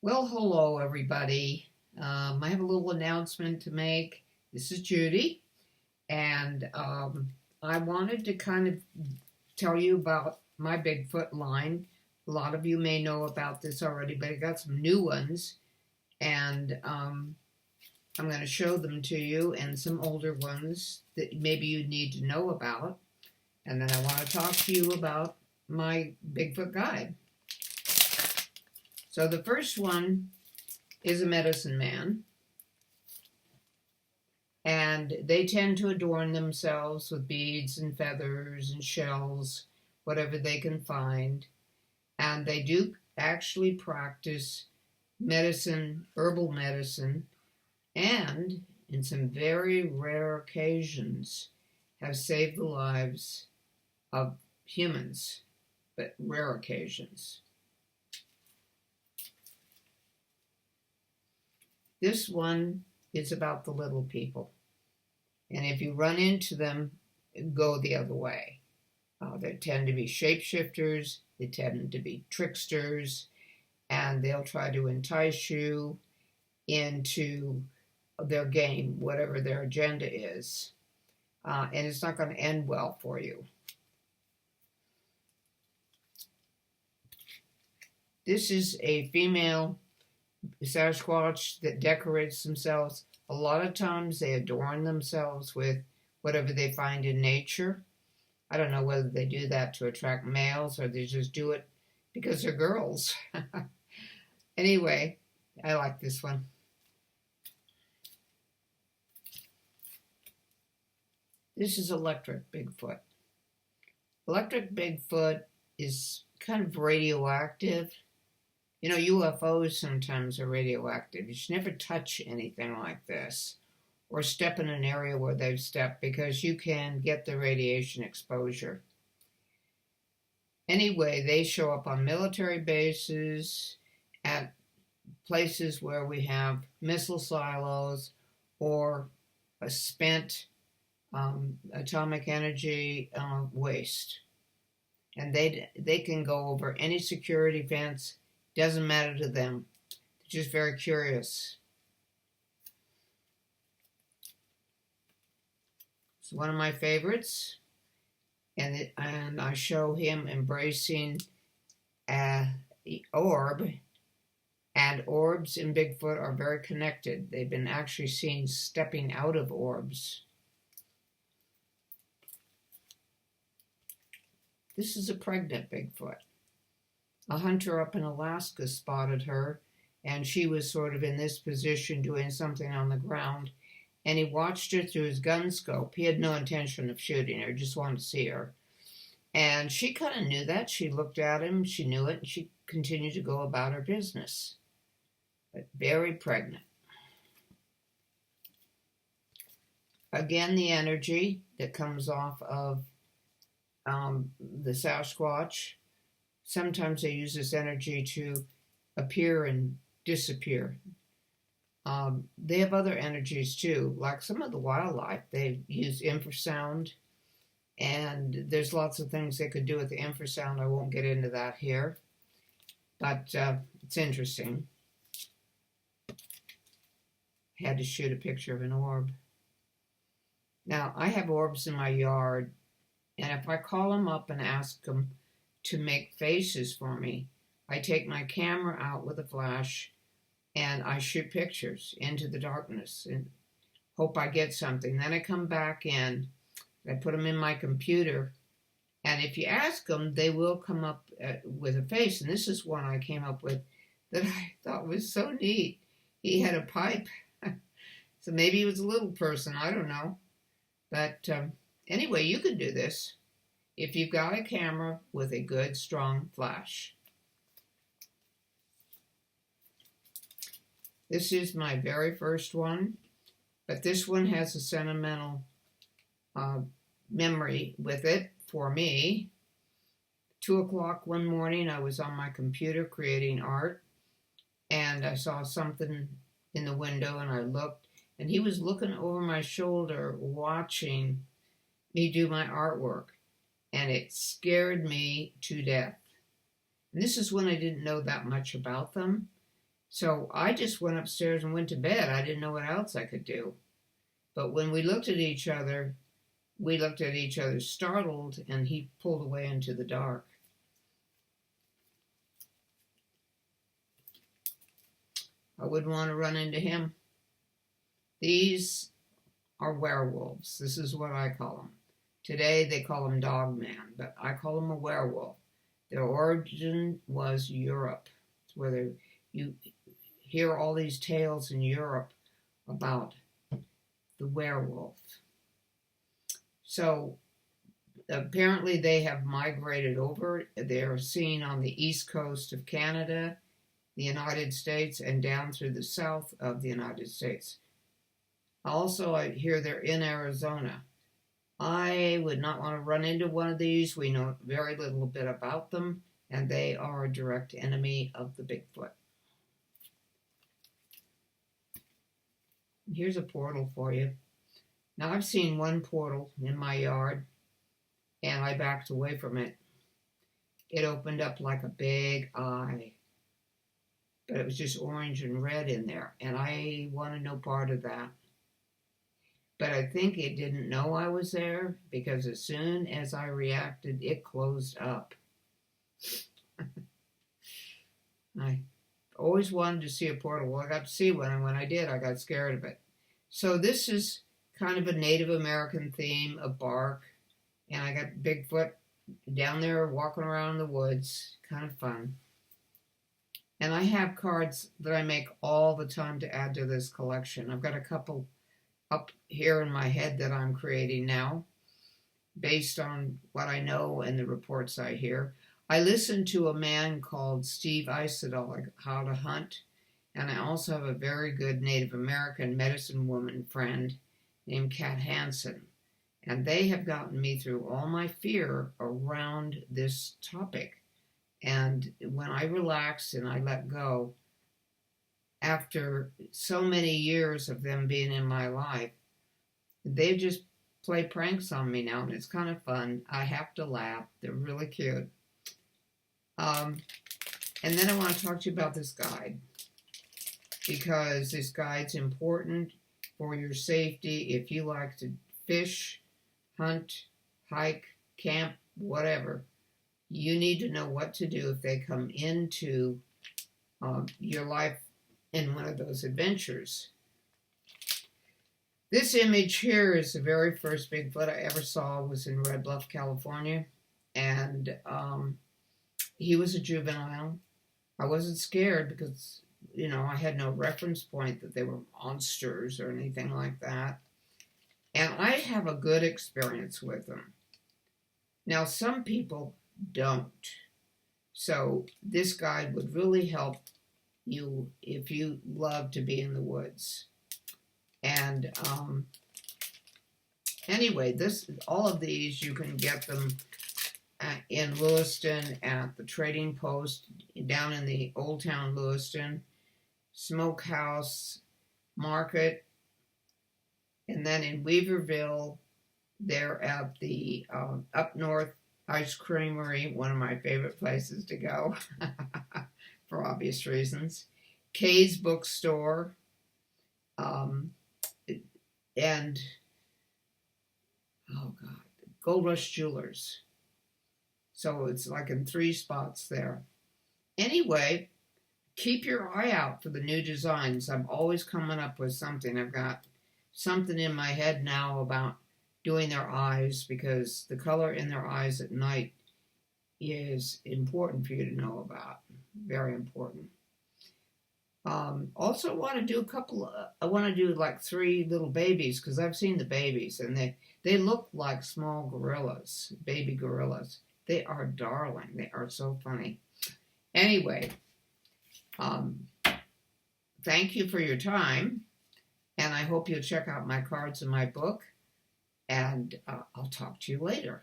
Well, hello, everybody. I have a little announcement to make. This is Judy, and I wanted to kind of tell you about my Bigfoot line. A lot of you may know about this already, but I got some new ones, and I'm going to show them to you, and some older ones that maybe you need to know about. And then I want to talk to you about my Bigfoot guide. So the first one is a medicine man, and they tend to adorn themselves with beads and feathers and shells, whatever they can find. And they do actually practice medicine, herbal medicine, and in some very rare occasions have saved the lives of humans, but rare occasions. This one is about the little people. And if you run into them, go the other way. They tend to be shapeshifters, they tend to be tricksters, and they'll try to entice you into their game, whatever their agenda is. And it's not going to end well for you. This is a female Sasquatch that decorates themselves. A lot of times they adorn themselves with whatever they find in nature. I don't know whether they do that to attract males or they just do it because they're girls. Anyway, I like this one. This is electric Bigfoot. Electric Bigfoot is kind of radioactive. You know, UFOs sometimes are radioactive. You should never touch anything like this or step in an area where they've stepped because you can get the radiation exposure. Anyway, they show up on military bases, at places where we have missile silos or a spent atomic energy waste. And they can go over any security fence. Doesn't matter to them. They're just very curious. It's one of my favorites, and I show him embracing an orb, and orbs in Bigfoot are very connected. They've been actually seen stepping out of orbs. This is a pregnant Bigfoot. A hunter up in Alaska spotted her, and she was sort of in this position doing something on the ground, and he watched her through his gun scope. He had no intention of shooting her, just wanted to see her. And she kind of knew that. She looked at him, she knew it, and she continued to go about her business. But very pregnant. Again, the energy that comes off of the Sasquatch. Sometimes they use this energy to appear and disappear. They have other energies too, like some of the wildlife. They use infrasound, and there's lots of things they could do with the infrasound. I won't get into that here, but it's interesting. Had to shoot a picture of an orb. Now, I have orbs in my yard, and if I call them up and ask them to make faces for me, I take my camera out with a flash and I shoot pictures into the darkness and hope I get something. Then I come back in, I put them in my computer, and if you ask them, they will come up with a face. And this is one I came up with that I thought was so neat. He had a pipe, so maybe he was a little person, I don't know. But anyway, you can do this if you've got a camera with a good, strong flash. This is my very first one, but this one has a sentimental memory with it for me. 2 o'clock one morning, I was on my computer creating art, and I saw something in the window, and I looked, and he was looking over my shoulder, watching me do my artwork. And it scared me to death. And this is when I didn't know that much about them. So I just went upstairs and went to bed. I didn't know what else I could do. But when we looked at each other startled, and he pulled away into the dark. I wouldn't want to run into him. These are werewolves. This is what I call them. Today they call them dogman, but I call them a werewolf. Their origin was Europe. It's where you hear all these tales in Europe about the werewolf. So apparently they have migrated over. They're seen on the east coast of Canada, the United States, and down through the south of the United States. Also, I hear they're in Arizona. I would not want to run into one of these. We know very little bit about them, and they are a direct enemy of the Bigfoot. Here's a portal for you. Now, I've seen one portal in my yard, and I backed away from it. It opened up like a big eye, but it was just orange and red in there, and I wanted no part of that. But I think it didn't know I was there, because as soon as I reacted, it closed up. I always wanted to see a portal. Well, I got to see one, and when I did, I got scared of it. So this is kind of a Native American theme of bark, and I got Bigfoot down there walking around in the woods. Kind of fun. And I have cards that I make all the time to add to this collection. I've got a couple up here in my head that I'm creating now, based on what I know and the reports I hear. I listen to a man called Steve Isidol, How to Hunt, and I also have a very good Native American medicine woman friend named Kat Hansen, and they have gotten me through all my fear around this topic. And when I relax and I let go, after so many years of them being in my life, they just play pranks on me now, and it's kind of fun. I have to laugh. They're really cute. And then I want to talk to you about this guide, because this guide's important for your safety. If you like to fish, hunt, hike, camp, whatever, you need to know what to do if they come into your life in one of those adventures. This image here is the very first Bigfoot I ever saw. Was in Red Bluff, California, and he was a juvenile. I wasn't scared because, I had no reference point that they were monsters or anything like that. And I have a good experience with them. Now, some people don't. So this guide would really help you if you love to be in the woods. And anyway, all of these, you can get them in Lewiston at the Trading Post down in the Old Town Lewiston, Smokehouse Market, and then in Weaverville, they're at the Up North Ice Creamery, one of my favorite places to go for obvious reasons. Kay's Bookstore, and Gold Rush Jewelers. So it's like in 3 spots there. Anyway, keep your eye out for the new designs. I'm always coming up with something. I've got something in my head now about doing their eyes, because the color in their eyes at night is important for you to know about. Very important. Also want to do I want to do like 3 little babies, because I've seen the babies, and they look like small gorillas, baby gorillas. They are darling. They are so funny. Anyway, thank you for your time, and I hope you'll check out my cards in my book, and I'll talk to you later.